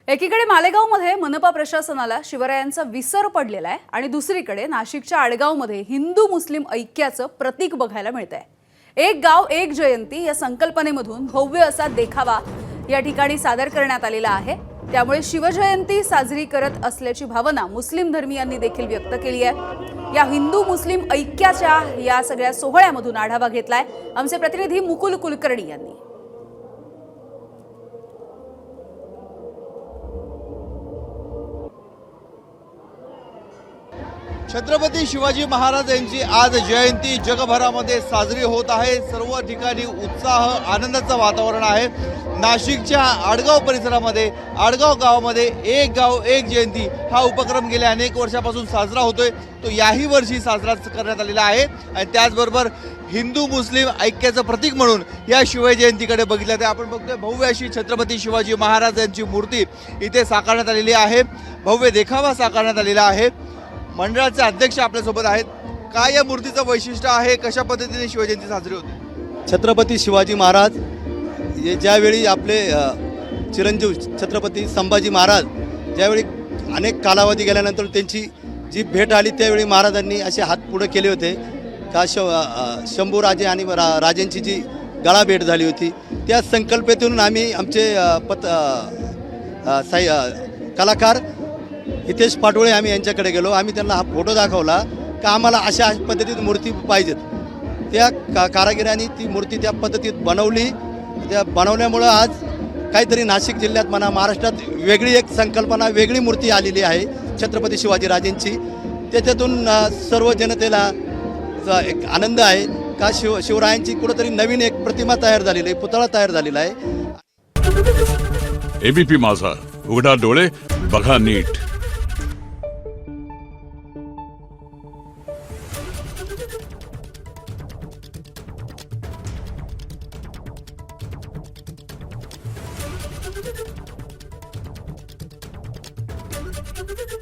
एकीकडे मालेगावमध्ये मनपा प्रशासनाला शिवरायांचा विसर पडलेला आहे आणि दुसरीकडे नाशिकच्या आडगावमध्ये हिंदू मुस्लिम ऐक्याचं प्रतीक बघायला मिळतंय। एक गाव एक जयंती या संकल्पनेमधून भव्य असा देखावा या ठिकाणी सादर करण्यात आलेला आहे। त्यामुळे शिवजयंती साजरी करत असल्याची भावना मुस्लिम धर्मीयांनी देखील व्यक्त केली आहे। या हिंदू मुस्लिम ऐक्याच्या या सगळ्या सोहळ्यामधून आढावा घेतलाय आमचे प्रतिनिधी मुकुल कुलकर्णी यांनी। छत्रपती शिवाजी महाराज यांची आज जयंती जगभरामध्ये साजरी होत आहे। सर्व ठिकाणी उत्साह आनंदाचं वातावरण आहे। नाशिकच्या आडगाव परिसरामध्ये आडगाव गावामध्ये एक गाव एक जयंती हा उपक्रम गेल्या अनेक वर्षापासून साजरा होतोय। तो याही वर्षी साजरा करण्यात आलेला आहे आणि त्याचबरोबर हिंदू मुस्लिम ऐक्याचं प्रतीक म्हणून या शिवजयंतीकडे बघितलं तर आपण बघतोय भव्य अशी छत्रपती शिवाजी महाराज यांची मूर्ती इथे साकारण्यात आलेली आहे। भव्य देखावा साकारण्यात आलेला आहे। मंडळाचे अध्यक्ष आपल्यासोबत आहेत। काय या मूर्तीचं वैशिष्ट्य आहे, कशा पद्धतीने शिवजयंती साजरी होते? छत्रपती शिवाजी महाराज हे ज्यावेळी आपले चिरंजीव छत्रपती संभाजी महाराज ज्यावेळी अनेक कालावधी गेल्यानंतर त्यांची जी भेट आली त्यावेळी महाराजांनी असे हात पुढे केले होते का शंभूराजे आणि राजांची जी गळा भेट झाली होती त्या संकल्पनेतून आम्ही आमचे कलाकार हितेश पाटोळे आम्ही यांच्याकडे गेलो। आम्ही त्यांना हा फोटो दाखवला का आम्हाला अशा पद्धतीत मूर्ती पाहिजेत। त्या कारागिरांनी ती मूर्ती त्या पद्धतीत बनवली। त्या बनवल्यामुळं आज काहीतरी नाशिक जिल्ह्यात म्हणा महाराष्ट्रात वेगळी एक संकल्पना वेगळी मूर्ती आलेली आहे छत्रपती शिवाजीराजेंची। त्याच्यातून सर्व जनतेला एक आनंद आहे का शिवरायांची कुठेतरी नवीन एक प्रतिमा तयार झालेली आहे, पुतळा तयार झालेला आहे। एबीपी माझा, उघडा डोळे बघा नीट। Thank you.